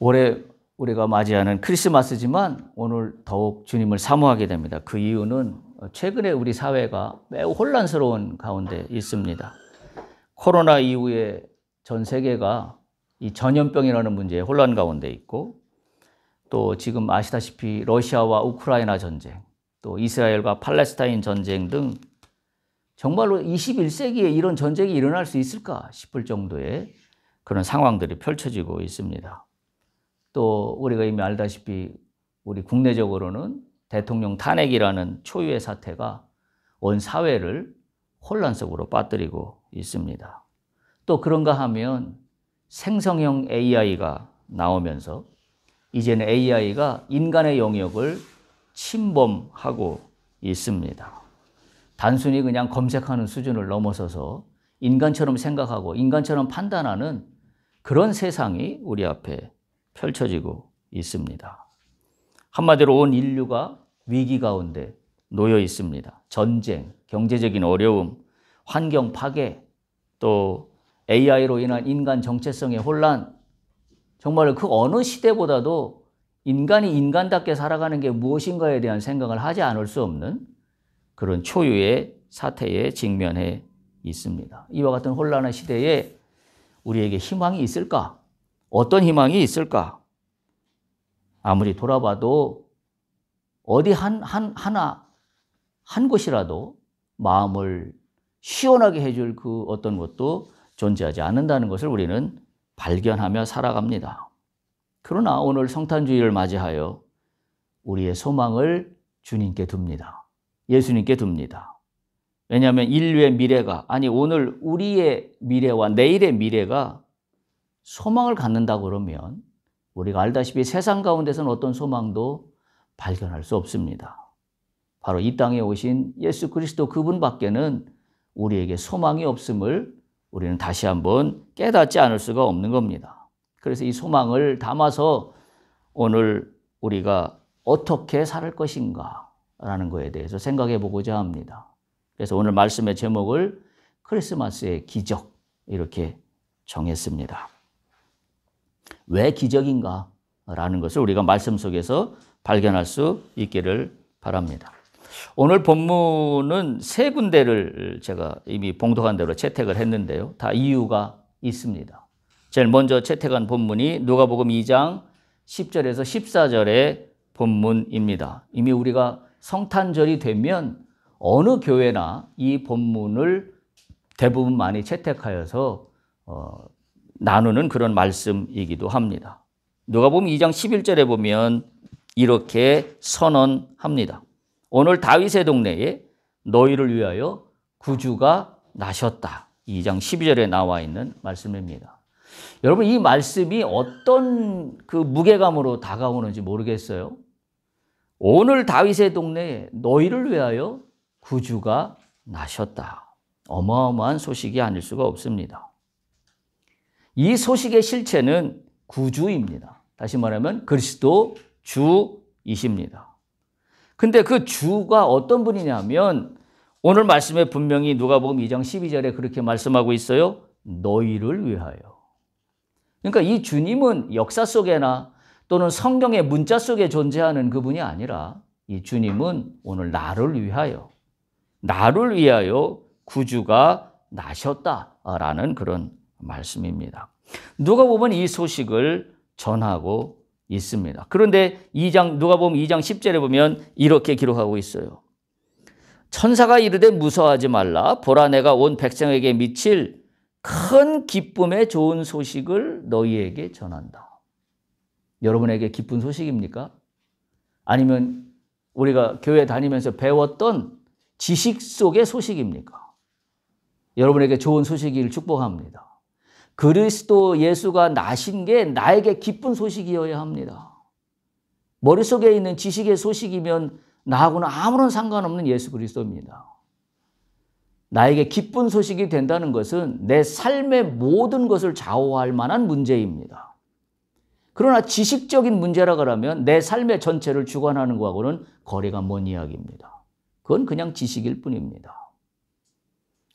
올해 우리가 맞이하는 크리스마스지만 오늘 더욱 주님을 사모하게 됩니다. 그 이유는 최근에 우리 사회가 매우 혼란스러운 가운데 있습니다. 코로나 이후에 전 세계가 이 전염병이라는 문제에 혼란 가운데 있고, 또 지금 아시다시피 러시아와 우크라이나 전쟁, 또 이스라엘과 팔레스타인 전쟁 등 정말로 21세기에 이런 전쟁이 일어날 수 있을까 싶을 정도의 그런 상황들이 펼쳐지고 있습니다. 또 우리가 이미 알다시피 우리 국내적으로는 대통령 탄핵이라는 초유의 사태가 온 사회를 혼란 속으로 빠뜨리고 있습니다. 또 그런가 하면 생성형 AI가 나오면서 이제는 AI가 인간의 영역을 침범하고 있습니다. 단순히 그냥 검색하는 수준을 넘어서서 인간처럼 생각하고 인간처럼 판단하는 그런 세상이 우리 앞에 펼쳐지고 있습니다. 한마디로 온 인류가 위기 가운데 놓여 있습니다. 전쟁, 경제적인 어려움, 환경 파괴, 또 AI로 인한 인간 정체성의 혼란, 정말 그 어느 시대보다도 인간이 인간답게 살아가는 게 무엇인가에 대한 생각을 하지 않을 수 없는 그런 초유의 사태에 직면해 있습니다. 이와 같은 혼란한 시대에 우리에게 희망이 있을까? 어떤 희망이 있을까? 아무리 돌아봐도 어디 한 곳이라도 마음을 시원하게 해줄 그 어떤 것도 존재하지 않는다는 것을 우리는 발견하며 살아갑니다. 그러나 오늘 성탄주의를 맞이하여 우리의 소망을 주님께 둡니다. 예수님께 둡니다. 왜냐하면 인류의 미래가, 아니 오늘 우리의 미래와 내일의 미래가 소망을 갖는다고 그러면 우리가 알다시피 세상 가운데서는 어떤 소망도 발견할 수 없습니다. 바로 이 땅에 오신 예수 그리스도 그분밖에는 우리에게 소망이 없음을 우리는 다시 한번 깨닫지 않을 수가 없는 겁니다. 그래서 이 소망을 담아서 오늘 우리가 어떻게 살 것인가 라는 것에 대해서 생각해 보고자 합니다. 그래서 오늘 말씀의 제목을 크리스마스의 기적 이렇게 정했습니다. 왜 기적인가 라는 것을 우리가 말씀 속에서 발견할 수 있기를 바랍니다. 오늘 본문은 세 군데를 제가 이미 봉독한 대로 채택을 했는데요. 다 이유가 있습니다. 제일 먼저 채택한 본문이 누가복음 2장 10절에서 14절의 본문입니다. 이미 우리가 성탄절이 되면 어느 교회나 이 본문을 대부분 많이 채택하여서 나누는 그런 말씀이기도 합니다. 누가복음 2장 11절에 보면 이렇게 선언합니다. 오늘 다윗의 동네에 너희를 위하여 구주가 나셨다. 2장 12절에 나와 있는 말씀입니다. 여러분, 이 말씀이 어떤 그 무게감으로 다가오는지 모르겠어요. 오늘 다윗의 동네에 너희를 위하여 구주가 나셨다. 어마어마한 소식이 아닐 수가 없습니다. 이 소식의 실체는 구주입니다. 다시 말하면 그리스도 주이십니다. 근데 그 주가 어떤 분이냐면 오늘 말씀에 분명히 누가복음 2장 12절에 그렇게 말씀하고 있어요. 너희를 위하여. 그러니까 이 주님은 역사 속에나 또는 성경의 문자 속에 존재하는 그분이 아니라 이 주님은 오늘 나를 위하여 구주가 나셨다라는 그런 말씀입니다. 누가 보면 이 소식을 전하고 있습니다. 그런데 누가복음 2장 10절에 보면 이렇게 기록하고 있어요. 천사가 이르되 무서워하지 말라. 보라 내가 온 백성에게 미칠 큰 기쁨의 좋은 소식을 너희에게 전한다. 여러분에게 기쁜 소식입니까? 아니면 우리가 교회 다니면서 배웠던 지식 속의 소식입니까? 여러분에게 좋은 소식을 축복합니다. 그리스도 예수가 나신 게 나에게 기쁜 소식이어야 합니다. 머릿속에 있는 지식의 소식이면 나하고는 아무런 상관없는 예수 그리스도입니다. 나에게 기쁜 소식이 된다는 것은 내 삶의 모든 것을 좌우할 만한 문제입니다. 그러나 지식적인 문제라 그러면 내 삶의 전체를 주관하는 것하고는 거리가 먼 이야기입니다. 그건 그냥 지식일 뿐입니다.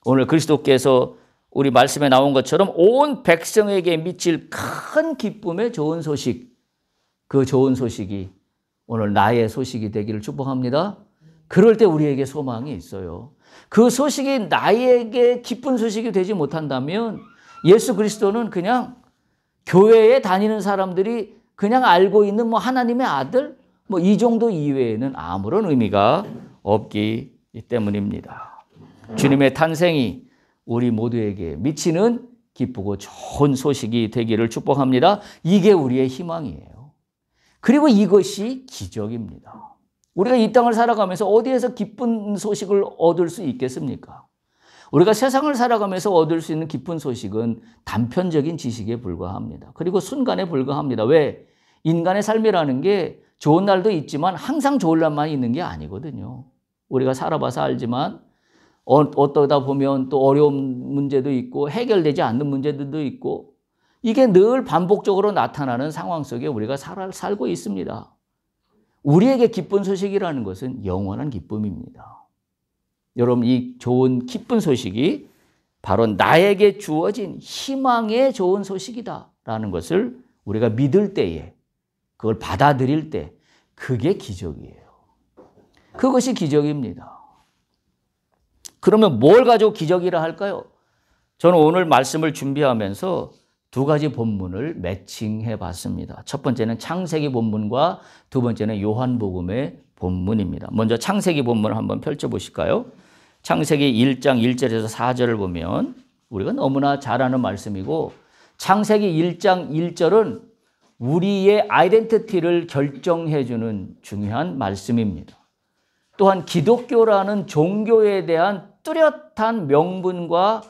오늘 그리스도께서 우리 말씀에 나온 것처럼 온 백성에게 미칠 큰 기쁨의 좋은 소식, 그 좋은 소식이 오늘 나의 소식이 되기를 축복합니다. 그럴 때 우리에게 소망이 있어요. 그 소식이 나에게 기쁜 소식이 되지 못한다면 예수 그리스도는 그냥 교회에 다니는 사람들이 그냥 알고 있는 하나님의 아들 이 정도 이외에는 아무런 의미가 없기 때문입니다. 주님의 탄생이 우리 모두에게 미치는 기쁘고 좋은 소식이 되기를 축복합니다. 이게 우리의 희망이에요. 그리고 이것이 기적입니다. 우리가 이 땅을 살아가면서 어디에서 기쁜 소식을 얻을 수 있겠습니까? 우리가 세상을 살아가면서 얻을 수 있는 기쁜 소식은 단편적인 지식에 불과합니다. 그리고 순간에 불과합니다. 왜? 인간의 삶이라는 게 좋은 날도 있지만 항상 좋은 날만 있는 게 아니거든요. 우리가 살아봐서 알지만 어떠다 보면 또 어려운 문제도 있고 해결되지 않는 문제들도 있고 이게 늘 반복적으로 나타나는 상황 속에 우리가 살고 있습니다. 우리에게 기쁜 소식이라는 것은 영원한 기쁨입니다. 여러분, 이 좋은 기쁜 소식이 바로 나에게 주어진 희망의 좋은 소식이다라는 것을 우리가 믿을 때에, 그걸 받아들일 때 그게 기적이에요. 그것이 기적입니다. 그러면 뭘 가지고 기적이라 할까요? 저는 오늘 말씀을 준비하면서 두 가지 본문을 매칭해 봤습니다. 첫 번째는 창세기 본문과 두 번째는 요한복음의 본문입니다. 먼저 창세기 본문을 한번 펼쳐보실까요? 창세기 1장 1절에서 4절을 보면 우리가 너무나 잘 아는 말씀이고 창세기 1장 1절은 우리의 아이덴티티를 결정해주는 중요한 말씀입니다. 또한 기독교라는 종교에 대한 뚜렷한 명분과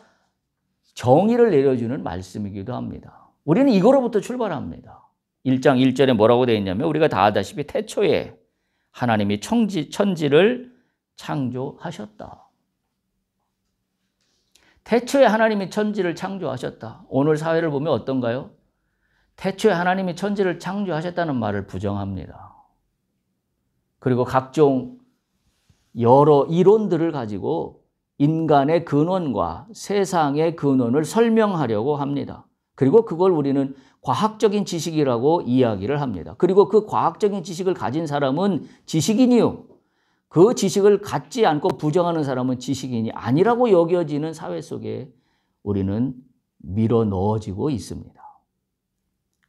정의를 내려주는 말씀이기도 합니다. 우리는 이거로부터 출발합니다. 1장 1절에 뭐라고 되어 있냐면 우리가 다 아다시피 태초에 하나님이 천지를 창조하셨다. 태초에 하나님이 천지를 창조하셨다. 오늘 사회를 보면 어떤가요? 태초에 하나님이 천지를 창조하셨다는 말을 부정합니다. 그리고 각종 여러 이론들을 가지고 인간의 근원과 세상의 근원을 설명하려고 합니다. 그리고 그걸 우리는 과학적인 지식이라고 이야기를 합니다. 그리고 그 과학적인 지식을 가진 사람은 지식인이요. 그 지식을 갖지 않고 부정하는 사람은 지식인이 아니라고 여겨지는 사회 속에 우리는 밀어 넣어지고 있습니다.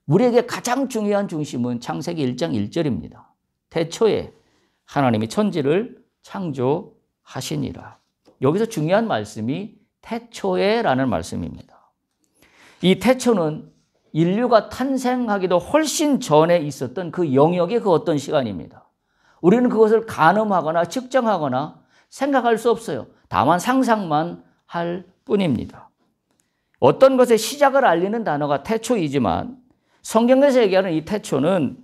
우리에게 가장 중요한 중심은 창세기 1장 1절입니다. 태초에 하나님이 천지를 창조하시니라. 여기서 중요한 말씀이 태초에라는 말씀입니다. 이 태초는 인류가 탄생하기도 훨씬 전에 있었던 그 영역의 그 어떤 시간입니다. 우리는 그것을 가늠하거나 측정하거나 생각할 수 없어요. 다만 상상만 할 뿐입니다. 어떤 것의 시작을 알리는 단어가 태초이지만 성경에서 얘기하는 이 태초는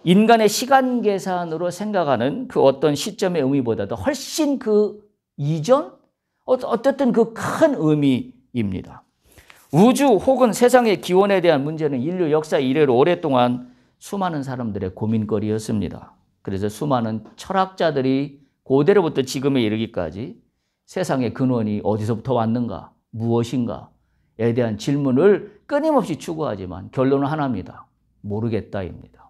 인간의 시간 계산으로 생각하는 그 어떤 시점의 의미보다도 훨씬 그 이전? 어쨌든 그 큰 의미입니다. 우주 혹은 세상의 기원에 대한 문제는 인류 역사 이래로 오랫동안 수많은 사람들의 고민거리였습니다. 그래서 수많은 철학자들이 고대로부터 지금에 이르기까지 세상의 근원이 어디서부터 왔는가, 무엇인가에 대한 질문을 끊임없이 추구하지만 결론은 하나입니다. 모르겠다입니다.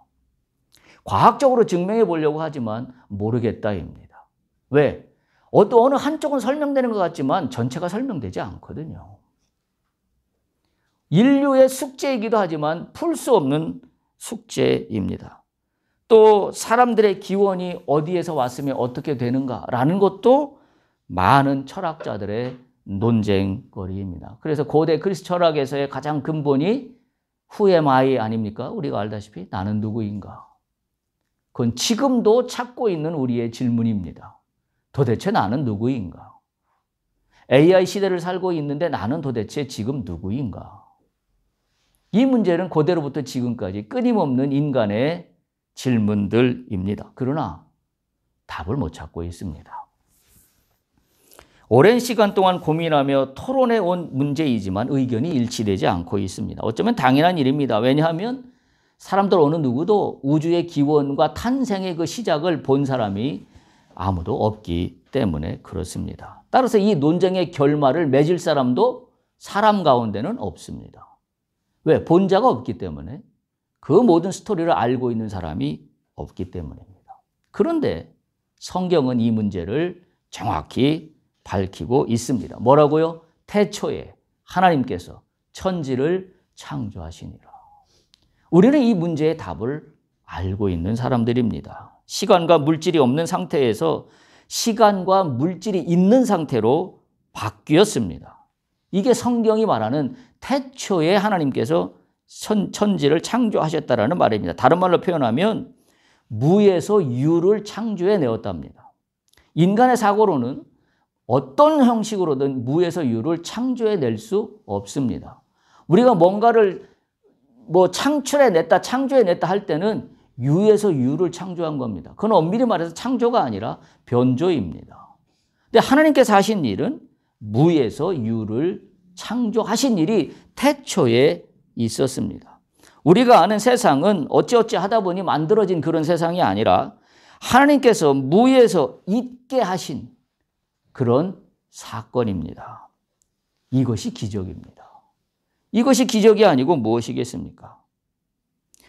과학적으로 증명해 보려고 하지만 모르겠다입니다. 왜? 어느 한쪽은 설명되는 것 같지만 전체가 설명되지 않거든요. 인류의 숙제이기도 하지만 풀 수 없는 숙제입니다. 또 사람들의 기원이 어디에서 왔으면 어떻게 되는가라는 것도 많은 철학자들의 논쟁거리입니다. 그래서 고대 그리스 철학에서의 가장 근본이 Who am I 아닙니까? 우리가 알다시피 나는 누구인가? 그건 지금도 찾고 있는 우리의 질문입니다. 도대체 나는 누구인가? AI 시대를 살고 있는데 나는 도대체 지금 누구인가? 이 문제는 고대로부터 지금까지 끊임없는 인간의 질문들입니다. 그러나 답을 못 찾고 있습니다. 오랜 시간 동안 고민하며 토론해 온 문제이지만 의견이 일치되지 않고 있습니다. 어쩌면 당연한 일입니다. 왜냐하면 사람들 어느 누구도 우주의 기원과 탄생의 그 시작을 본 사람이 아무도 없기 때문에 그렇습니다. 따라서 이 논쟁의 결말을 맺을 사람도 사람 가운데는 없습니다. 왜? 본 자가 없기 때문에. 그 모든 스토리를 알고 있는 사람이 없기 때문입니다. 그런데 성경은 이 문제를 정확히 밝히고 있습니다. 뭐라고요? 태초에 하나님께서 천지를 창조하시니라. 우리는 이 문제의 답을 알고 있는 사람들입니다. 시간과 물질이 없는 상태에서 시간과 물질이 있는 상태로 바뀌었습니다. 이게 성경이 말하는 태초에 하나님께서 천지를 창조하셨다라는 말입니다. 다른 말로 표현하면 무에서 유를 창조해 내었답니다. 인간의 사고로는 어떤 형식으로든 무에서 유를 창조해 낼 수 없습니다. 우리가 뭔가를 창출해 냈다, 창조해 냈다 할 때는 유에서 유를 창조한 겁니다. 그건 엄밀히 말해서 창조가 아니라 변조입니다. 근데 하나님께서 하신 일은 무에서 유를 창조하신 일이 태초에 있었습니다. 우리가 아는 세상은 어찌어찌 하다 보니 만들어진 그런 세상이 아니라 하나님께서 무에서 있게 하신 그런 사건입니다. 이것이 기적입니다. 이것이 기적이 아니고 무엇이겠습니까?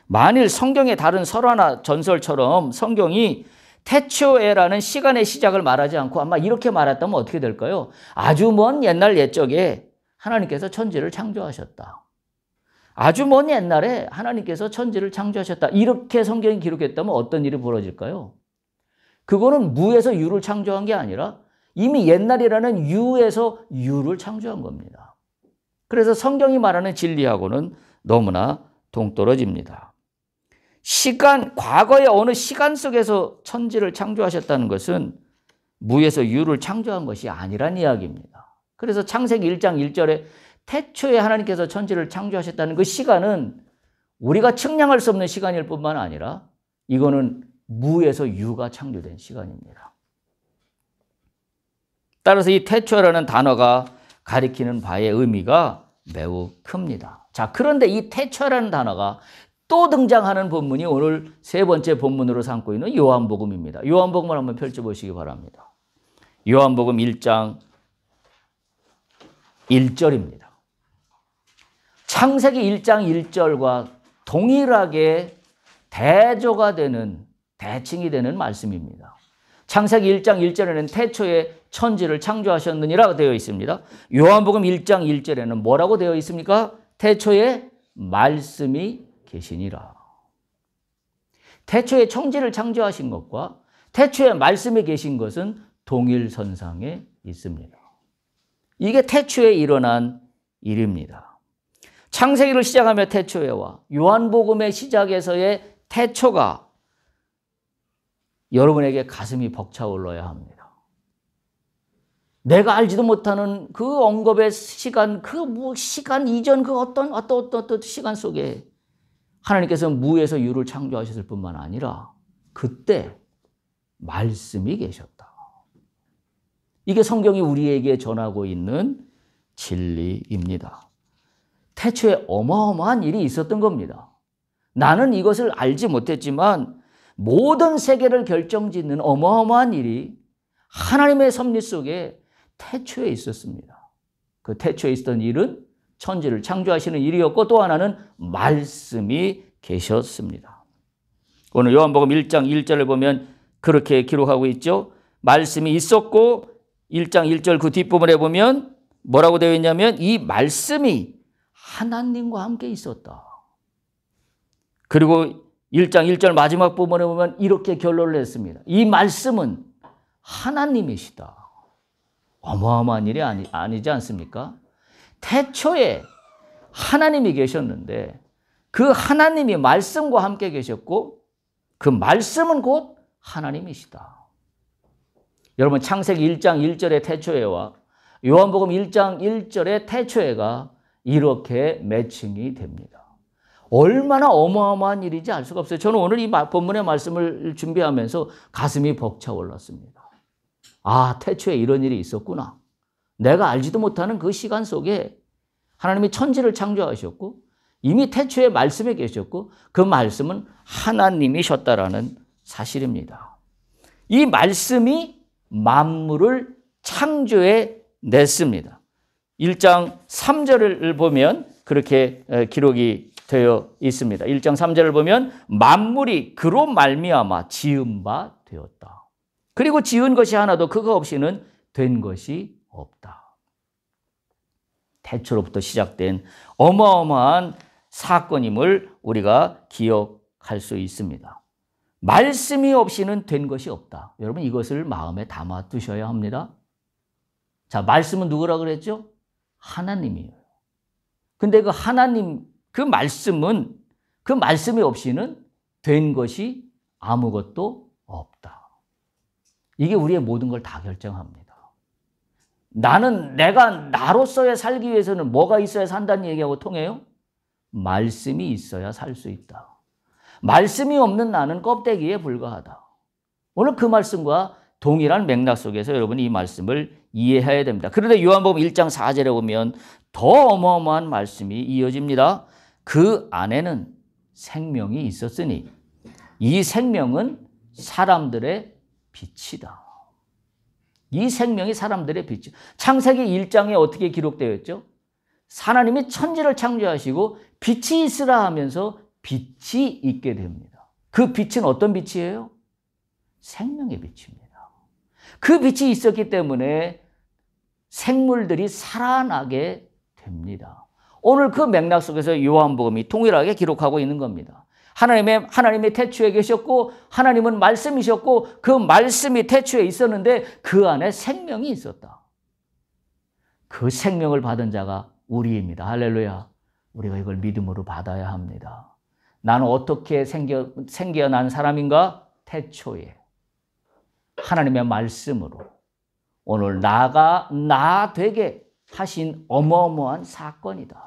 만일 성경의 다른 설화나 전설처럼 성경이 태초에라는 시간의 시작을 말하지 않고 아마 이렇게 말했다면 어떻게 될까요? 아주 먼 옛날 옛적에 하나님께서 천지를 창조하셨다. 아주 먼 옛날에 하나님께서 천지를 창조하셨다. 이렇게 성경이 기록했다면 어떤 일이 벌어질까요? 그거는 무에서 유를 창조한 게 아니라 이미 옛날이라는 유에서 유를 창조한 겁니다. 그래서 성경이 말하는 진리하고는 너무나 동떨어집니다. 과거의 어느 시간 속에서 천지를 창조하셨다는 것은 무에서 유를 창조한 것이 아니란 이야기입니다. 그래서 창세기 1장 1절에 태초에 하나님께서 천지를 창조하셨다는 그 시간은 우리가 측량할 수 없는 시간일 뿐만 아니라 이거는 무에서 유가 창조된 시간입니다. 따라서 이 태초라는 단어가 가리키는 바의 의미가 매우 큽니다. 자, 그런데 이 태초라는 단어가 또 등장하는 본문이 오늘 세 번째 본문으로 삼고 있는 요한복음입니다. 요한복음을 한번 펼쳐보시기 바랍니다. 요한복음 1장 1절입니다. 창세기 1장 1절과 동일하게 대조가 되는, 대칭이 되는 말씀입니다. 창세기 1장 1절에는 태초에 천지를 창조하셨느니라 되어 있습니다. 요한복음 1장 1절에는 뭐라고 되어 있습니까? 태초에 말씀이 계시니라. 태초에 천지를 창조하신 것과 태초에 말씀이 계신 것은 동일선상에 있습니다. 이게 태초에 일어난 일입니다. 창세기를 시작하며 태초에와 요한복음의 시작에서의 태초가 여러분에게 가슴이 벅차올라야 합니다. 내가 알지도 못하는 그 언급의 시간, 시간 이전 어떤 시간 속에 하나님께서 무에서 유를 창조하셨을 뿐만 아니라 그때 말씀이 계셨다. 이게 성경이 우리에게 전하고 있는 진리입니다. 태초에 어마어마한 일이 있었던 겁니다. 나는 이것을 알지 못했지만 모든 세계를 결정짓는 어마어마한 일이 하나님의 섭리 속에 태초에 있었습니다. 그 태초에 있었던 일은 천지를 창조하시는 일이었고 또 하나는 말씀이 계셨습니다. 오늘 요한복음 1장 1절을 보면 그렇게 기록하고 있죠. 말씀이 있었고 1장 1절 그 뒷부분에 보면 뭐라고 되어 있냐면 이 말씀이 하나님과 함께 있었다. 그리고 1장 1절 마지막 부분에 보면 이렇게 결론을 냈습니다. 이 말씀은 하나님이시다. 어마어마한 일이 아니지 않습니까? 태초에 하나님이 계셨는데 그 하나님이 말씀과 함께 계셨고 그 말씀은 곧 하나님이시다. 여러분 창세기 1장 1절의 태초에와 요한복음 1장 1절의 태초에가 이렇게 매칭이 됩니다. 얼마나 어마어마한 일인지 알 수가 없어요. 저는 오늘 이 본문의 말씀을 준비하면서 가슴이 벅차올랐습니다. 아, 태초에 이런 일이 있었구나. 내가 알지도 못하는 그 시간 속에 하나님이 천지를 창조하셨고 이미 태초에 말씀에 계셨고 그 말씀은 하나님이셨다라는 사실입니다. 이 말씀이 만물을 창조해 냈습니다. 1장 3절을 보면 그렇게 기록이 되어 있습니다. 1장 3절을 보면 만물이 그로 말미암아 지은 바 되었다. 그리고 지은 것이 하나도 그거 없이는 된 것이 없다. 태초로부터 시작된 어마어마한 사건임을 우리가 기억할 수 있습니다. 말씀이 없이는 된 것이 없다. 여러분 이것을 마음에 담아 두셔야 합니다. 자, 말씀은 누구라 그랬죠? 하나님이에요. 근데 그 하나님, 그 말씀은 그 말씀이 없이는 된 것이 아무것도 없다. 이게 우리의 모든 걸 다 결정합니다. 내가 나로서의 살기 위해서는 뭐가 있어야 산다는 얘기하고 통해요? 말씀이 있어야 살 수 있다. 말씀이 없는 나는 껍데기에 불과하다. 오늘 그 말씀과 동일한 맥락 속에서 여러분이 이 말씀을 이해해야 됩니다. 그런데 요한복음 1장 4절에 보면 더 어마어마한 말씀이 이어집니다. 그 안에는 생명이 있었으니 이 생명은 사람들의 빛이다. 이 생명이 사람들의 빛이다. 창세기 1장에 어떻게 기록되어 있죠? 하나님이 천지를 창조하시고 빛이 있으라 하면서 빛이 있게 됩니다. 그 빛은 어떤 빛이에요? 생명의 빛입니다. 그 빛이 있었기 때문에 생물들이 살아나게 됩니다. 오늘 그 맥락 속에서 요한복음이 동일하게 기록하고 있는 겁니다. 하나님의 태초에 계셨고 하나님은 말씀이셨고 그 말씀이 태초에 있었는데 그 안에 생명이 있었다. 그 생명을 받은 자가 우리입니다. 할렐루야. 우리가 이걸 믿음으로 받아야 합니다. 나는 어떻게 생겨난 사람인가? 태초에 하나님의 말씀으로 오늘 나 되게 하신 어마어마한 사건이다.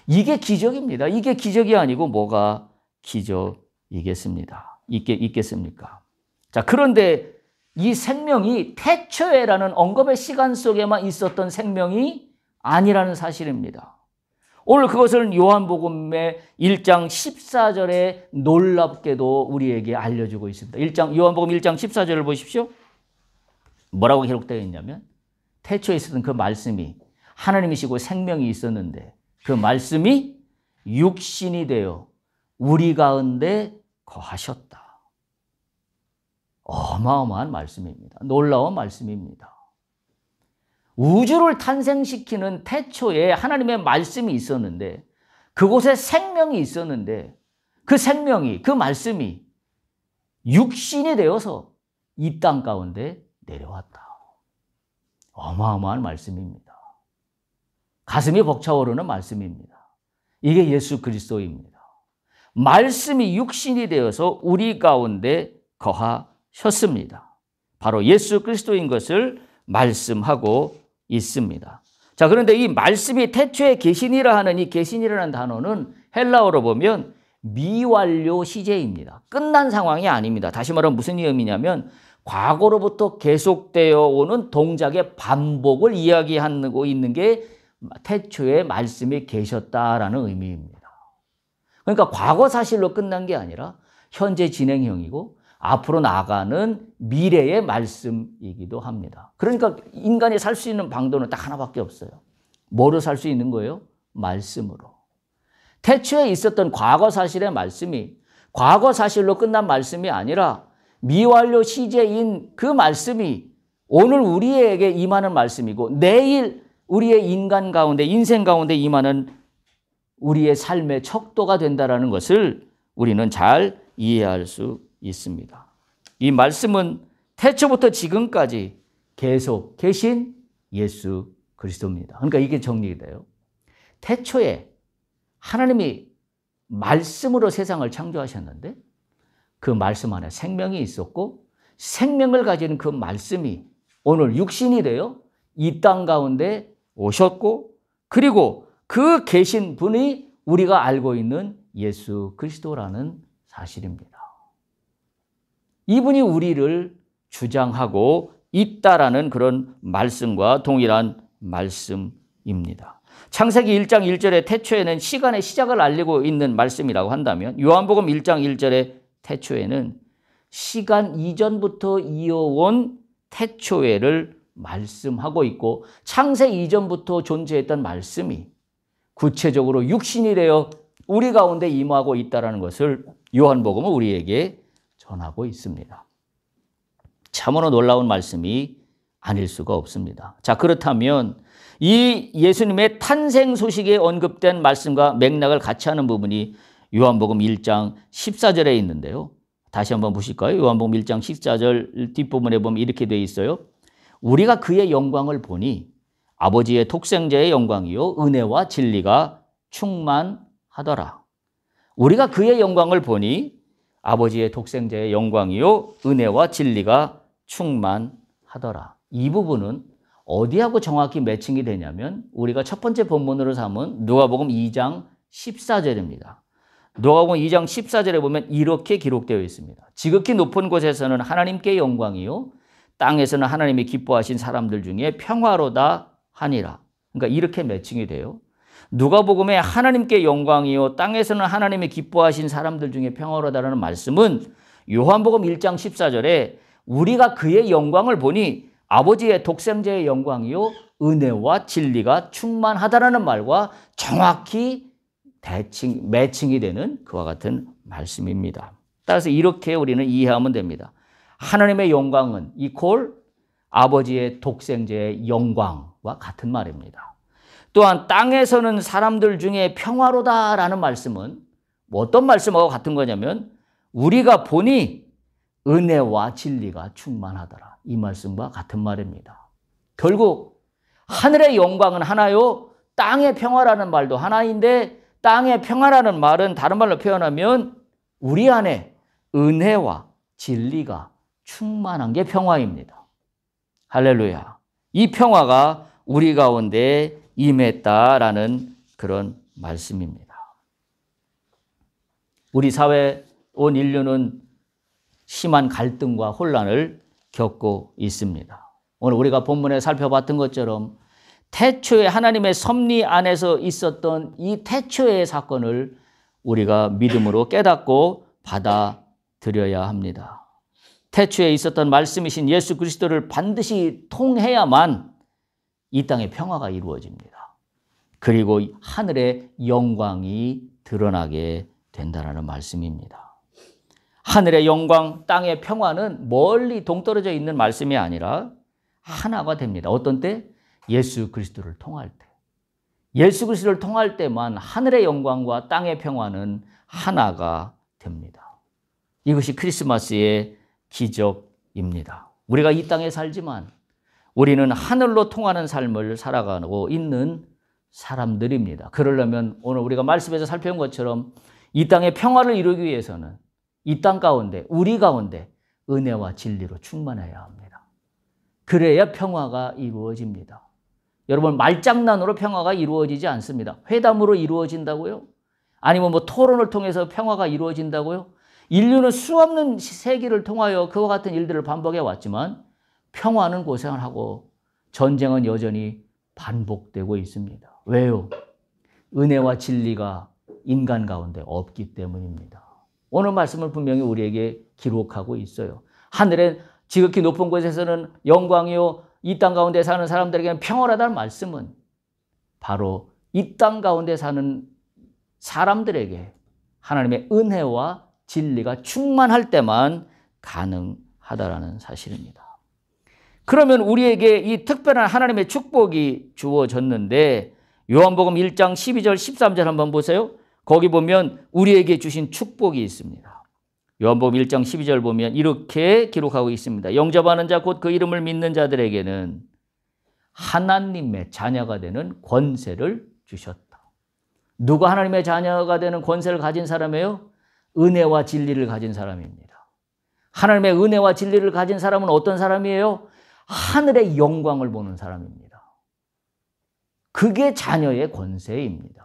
이게 기적입니다. 이게 기적이 아니고 뭐가 있겠습니까? 자, 그런데 이 생명이 태초에라는 언급의 시간 속에만 있었던 생명이 아니라는 사실입니다. 오늘 그것을 요한복음의 1장 14절에 놀랍게도 우리에게 알려주고 있습니다. 요한복음 1장 14절을 보십시오. 뭐라고 기록되어 있냐면 태초에 있었던 그 말씀이 하나님이시고 생명이 있었는데 그 말씀이 육신이 되어 우리 가운데 거하셨다. 어마어마한 말씀입니다. 놀라운 말씀입니다. 우주를 탄생시키는 태초에 하나님의 말씀이 있었는데 그곳에 생명이 있었는데 그 생명이, 그 말씀이 육신이 되어서 이 땅 가운데 내려왔다. 어마어마한 말씀입니다. 가슴이 벅차오르는 말씀입니다. 이게 예수 그리스도입니다. 말씀이 육신이 되어서 우리 가운데 거하셨습니다. 바로 예수 그리스도인 것을 말씀하고 있습니다. 자, 그런데 이 말씀이 태초에 계시니라 하는 이 계시니라는 단어는 헬라어로 보면 미완료 시제입니다. 끝난 상황이 아닙니다. 다시 말하면 무슨 의미냐면 과거로부터 계속되어 오는 동작의 반복을 이야기하고 있는 게 태초에 말씀이 계셨다라는 의미입니다. 그러니까 과거 사실로 끝난 게 아니라 현재 진행형이고 앞으로 나아가는 미래의 말씀이기도 합니다. 그러니까 인간이 살 수 있는 방도는 딱 하나밖에 없어요. 뭐로 살 수 있는 거예요? 말씀으로. 태초에 있었던 과거 사실의 말씀이 과거 사실로 끝난 말씀이 아니라 미완료 시제인 그 말씀이 오늘 우리에게 임하는 말씀이고 내일 우리의 인생 가운데 임하는 우리의 삶의 척도가 된다는 것을 우리는 잘 이해할 수 있습니다. 이 말씀은 태초부터 지금까지 계속 계신 예수 그리스도입니다. 그러니까 이게 정리돼요. 태초에 하나님이 말씀으로 세상을 창조하셨는데 그 말씀 안에 생명이 있었고 생명을 가지는 그 말씀이 오늘 육신이 되어 이 땅 가운데 오셨고 그리고 그 계신 분이 우리가 알고 있는 예수 그리스도라는 사실입니다. 이분이 우리를 주장하고 있다라는 그런 말씀과 동일한 말씀입니다. 창세기 1장 1절의 태초에는 시간의 시작을 알리고 있는 말씀이라고 한다면 요한복음 1장 1절의 태초에는 시간 이전부터 이어온 태초에를 말씀하고 있고 창세 이전부터 존재했던 말씀이 구체적으로 육신이 되어 우리 가운데 임하고 있다는 것을 요한복음은 우리에게 전하고 있습니다. 참으로 놀라운 말씀이 아닐 수가 없습니다. 자, 그렇다면 이 예수님의 탄생 소식에 언급된 말씀과 맥락을 같이 하는 부분이 요한복음 1장 14절에 있는데요. 다시 한번 보실까요? 요한복음 1장 14절 뒷부분에 보면 이렇게 되어 있어요. 우리가 그의 영광을 보니 아버지의 독생자의 영광이요 은혜와 진리가 충만하더라. 우리가 그의 영광을 보니 아버지의 독생자의 영광이요 은혜와 진리가 충만하더라. 이 부분은 어디하고 정확히 매칭이 되냐면 우리가 첫 번째 본문으로 삼은 누가복음 2장 14절입니다. 누가복음 2장 14절에 보면 이렇게 기록되어 있습니다. 지극히 높은 곳에서는 하나님께 영광이요 땅에서는 하나님이 기뻐하신 사람들 중에 평화로다 하니라. 그러니까 이렇게 매칭이 돼요. 누가복음에 하나님께 영광이요 땅에서는 하나님이 기뻐하신 사람들 중에 평화로다라는 말씀은 요한복음 1장 14절에 우리가 그의 영광을 보니 아버지의 독생자의 영광이요 은혜와 진리가 충만하다라는 말과 정확히 매칭이 되는 그와 같은 말씀입니다. 따라서 이렇게 우리는 이해하면 됩니다. 하나님의 영광은 이퀄 아버지의 독생자의 영광과 같은 말입니다. 또한 땅에서는 사람들 중에 평화로다라는 말씀은 어떤 말씀하고 같은 거냐면 우리가 보니 은혜와 진리가 충만하더라. 이 말씀과 같은 말입니다. 결국 하늘의 영광은 하나요. 땅의 평화라는 말도 하나인데 땅의 평화라는 말은 다른 말로 표현하면 우리 안에 은혜와 진리가 충만한 게 평화입니다. 할렐루야. 이 평화가 우리 가운데 임했다라는 그런 말씀입니다. 우리 사회 온 인류는 심한 갈등과 혼란을 겪고 있습니다. 오늘 우리가 본문에 살펴봤던 것처럼 태초에 하나님의 섭리 안에서 있었던 이 태초의 사건을 우리가 믿음으로 깨닫고 받아들여야 합니다. 태초에 있었던 말씀이신 예수 그리스도를 반드시 통해야만 이 땅에 평화가 이루어집니다. 그리고 하늘의 영광이 드러나게 된다는 말씀입니다. 하늘의 영광, 땅의 평화는 멀리 동떨어져 있는 말씀이 아니라 하나가 됩니다. 어떤 때? 예수 그리스도를 통할 때. 예수 그리스도를 통할 때만 하늘의 영광과 땅의 평화는 하나가 됩니다. 이것이 크리스마스의 기적입니다. 우리가 이 땅에 살지만 우리는 하늘로 통하는 삶을 살아가고 있는 사람들입니다. 그러려면 오늘 우리가 말씀에서 살펴본 것처럼 이 땅의 평화를 이루기 위해서는 이 땅 가운데, 우리 가운데 은혜와 진리로 충만해야 합니다. 그래야 평화가 이루어집니다. 여러분, 말장난으로 평화가 이루어지지 않습니다. 회담으로 이루어진다고요? 아니면 토론을 통해서 평화가 이루어진다고요? 인류는 수없는 세기를 통하여 그와 같은 일들을 반복해 왔지만 평화는 고생하고 전쟁은 여전히 반복되고 있습니다. 왜요? 은혜와 진리가 인간 가운데 없기 때문입니다. 오늘 말씀을 분명히 우리에게 기록하고 있어요. 하늘의 지극히 높은 곳에서는 영광이요 이 땅 가운데 사는 사람들에게는 평화라다는 말씀은 바로 이 땅 가운데 사는 사람들에게 하나님의 은혜와 진리가 충만할 때만 가능하다라는 사실입니다. 그러면 우리에게 이 특별한 하나님의 축복이 주어졌는데 요한복음 1장 12절 13절 한번 보세요. 거기 보면 우리에게 주신 축복이 있습니다. 요한복음 1장 12절 보면 이렇게 기록하고 있습니다. 영접하는 자 곧 그 이름을 믿는 자들에게는 하나님의 자녀가 되는 권세를 주셨다. 누가 하나님의 자녀가 되는 권세를 가진 사람이에요? 은혜와 진리를 가진 사람입니다. 하나님의 은혜와 진리를 가진 사람은 어떤 사람이에요? 하늘의 영광을 보는 사람입니다. 그게 자녀의 권세입니다.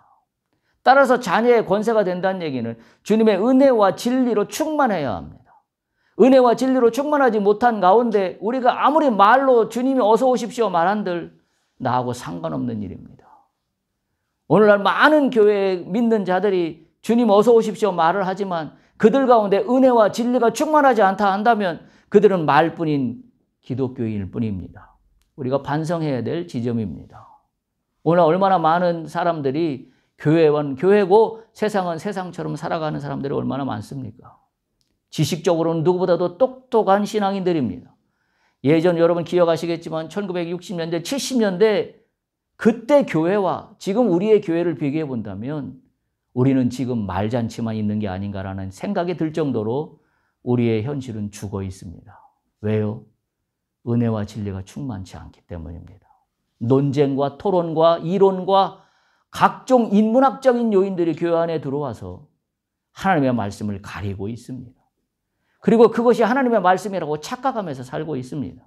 따라서 자녀의 권세가 된다는 얘기는 주님의 은혜와 진리로 충만해야 합니다. 은혜와 진리로 충만하지 못한 가운데 우리가 아무리 말로 주님이 어서 오십시오 말한들 나하고 상관없는 일입니다. 오늘날 많은 교회에 믿는 자들이 주님 어서 오십시오 말을 하지만 그들 가운데 은혜와 진리가 충만하지 않다 한다면 그들은 말뿐인 기독교인일 뿐입니다. 우리가 반성해야 될 지점입니다. 오늘 얼마나 많은 사람들이 교회는 교회고 세상은 세상처럼 살아가는 사람들이 얼마나 많습니까? 지식적으로는 누구보다도 똑똑한 신앙인들입니다. 예전 여러분 기억하시겠지만 1960년대, 70년대 그때 교회와 지금 우리의 교회를 비교해 본다면 우리는 지금 말잔치만 있는 게 아닌가라는 생각이 들 정도로 우리의 현실은 죽어 있습니다. 왜요? 은혜와 진리가 충만치 않기 때문입니다. 논쟁과 토론과 이론과 각종 인문학적인 요인들이 교회 안에 들어와서 하나님의 말씀을 가리고 있습니다. 그리고 그것이 하나님의 말씀이라고 착각하면서 살고 있습니다.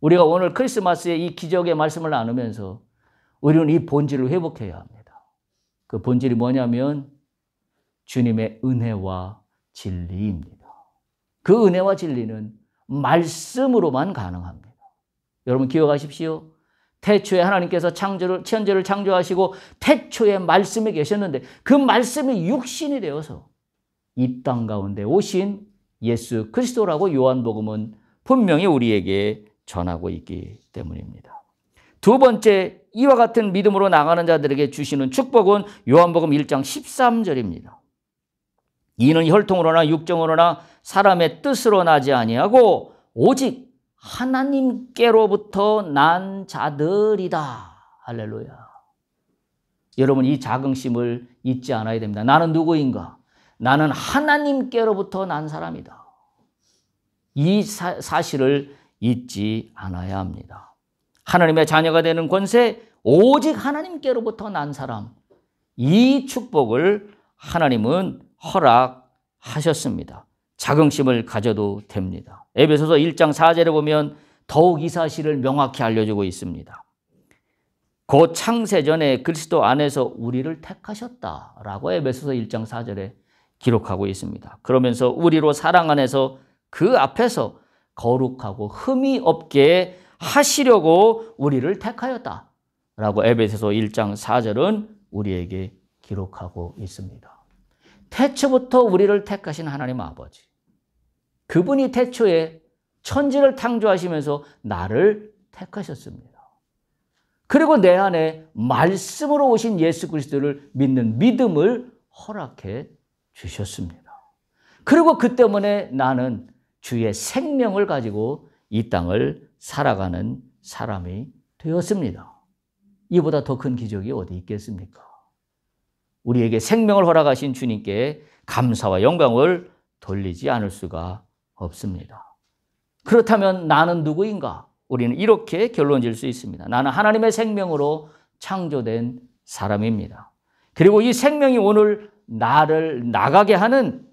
우리가 오늘 크리스마스의 이 기적의 말씀을 나누면서 우리는 이 본질을 회복해야 합니다. 그 본질이 뭐냐면 주님의 은혜와 진리입니다. 그 은혜와 진리는 말씀으로만 가능합니다. 여러분 기억하십시오. 태초에 하나님께서 천지를 창조하시고 태초에 말씀이 계셨는데 그 말씀이 육신이 되어서 이 땅 가운데 오신 예수 그리스도라고 요한복음은 분명히 우리에게 전하고 있기 때문입니다. 두 번째, 이와 같은 믿음으로 나가는 자들에게 주시는 축복은 요한복음 1장 13절입니다. 이는 혈통으로나 육정으로나 사람의 뜻으로 나지 아니하고 오직 하나님께로부터 난 자들이다. 할렐루야. 여러분 이 자긍심을 잊지 않아야 됩니다. 나는 누구인가? 나는 하나님께로부터 난 사람이다. 이 사실을 잊지 않아야 합니다. 하나님의 자녀가 되는 권세, 오직 하나님께로부터 난 사람. 이 축복을 하나님은 허락하셨습니다. 자긍심을 가져도 됩니다. 에베소서 1장 4절에 보면 더욱 이 사실을 명확히 알려주고 있습니다. 곧 창세전에 그리스도 안에서 우리를 택하셨다라고 에베소서 1장 4절에 기록하고 있습니다. 그러면서 우리로 사랑 안에서 그 앞에서 거룩하고 흠이 없게 하시려고 우리를 택하였다라고 에베소서 1장 4절은 우리에게 기록하고 있습니다. 태초부터 우리를 택하신 하나님 아버지, 그분이 태초에 천지를 창조하시면서 나를 택하셨습니다. 그리고 내 안에 말씀으로 오신 예수 그리스도를 믿는 믿음을 허락해 주셨습니다. 그리고 그 때문에 나는 주의 생명을 가지고 이 땅을 살아가는 사람이 되었습니다. 이보다 더 큰 기적이 어디 있겠습니까? 우리에게 생명을 허락하신 주님께 감사와 영광을 돌리지 않을 수가 없습니다. 그렇다면 나는 누구인가? 우리는 이렇게 결론 지을 수 있습니다. 나는 하나님의 생명으로 창조된 사람입니다. 그리고 이 생명이 오늘 나를 나가게 하는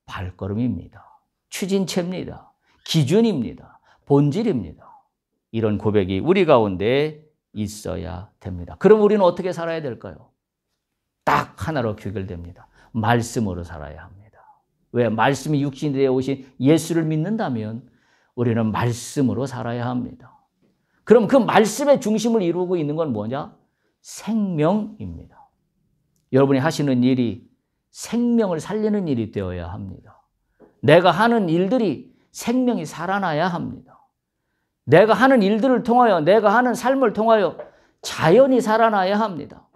발걸음입니다. 추진체입니다. 기준입니다. 본질입니다. 이런 고백이 우리 가운데 있어야 됩니다. 그럼 우리는 어떻게 살아야 될까요? 딱 하나로 귀결됩니다. 말씀으로 살아야 합니다. 왜? 말씀이 육신이 되어 오신 예수를 믿는다면 우리는 말씀으로 살아야 합니다. 그럼 그 말씀의 중심을 이루고 있는 건 뭐냐? 생명입니다. 여러분이 하시는 일이 생명을 살리는 일이 되어야 합니다. 내가 하는 일들이 생명이 살아나야 합니다. 내가 하는 일들을 통하여, 내가 하는 삶을 통하여 자연이 살아나야 합니다.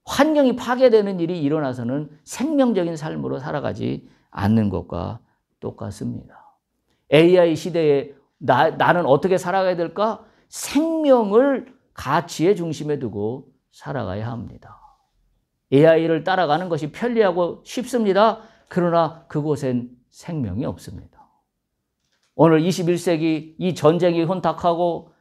환경이 파괴되는 일이 일어나서는 생명적인 삶으로 살아가지 않는 것과 똑같습니다. AI 시대에 나는 어떻게 살아가야 될까? 생명을 가치의 중심에 두고 살아가야 합니다. AI를 따라가는 것이 편리하고 쉽습니다. 그러나 그곳엔 생명이 없습니다. 오늘 21세기 이 전쟁이 혼탁하고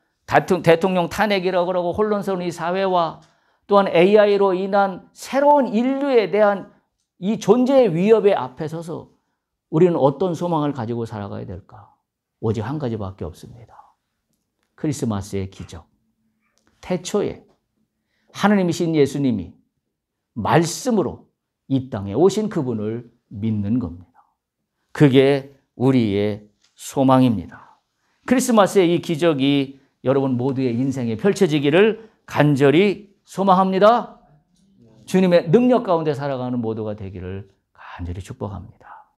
대통령 탄핵이라고 그러고 혼란스러운 이 사회와 또한 AI로 인한 새로운 인류에 대한 이 존재의 위협에 앞에 서서 우리는 어떤 소망을 가지고 살아가야 될까? 오직 한 가지밖에 없습니다. 크리스마스의 기적. 태초에 하느님이신 예수님이 말씀으로 이 땅에 오신 그분을 믿는 겁니다. 그게 우리의 소망입니다. 크리스마스의 이 기적이 여러분 모두의 인생에 펼쳐지기를 간절히 소망합니다. 주님의 능력 가운데 살아가는 모두가 되기를 간절히 축복합니다.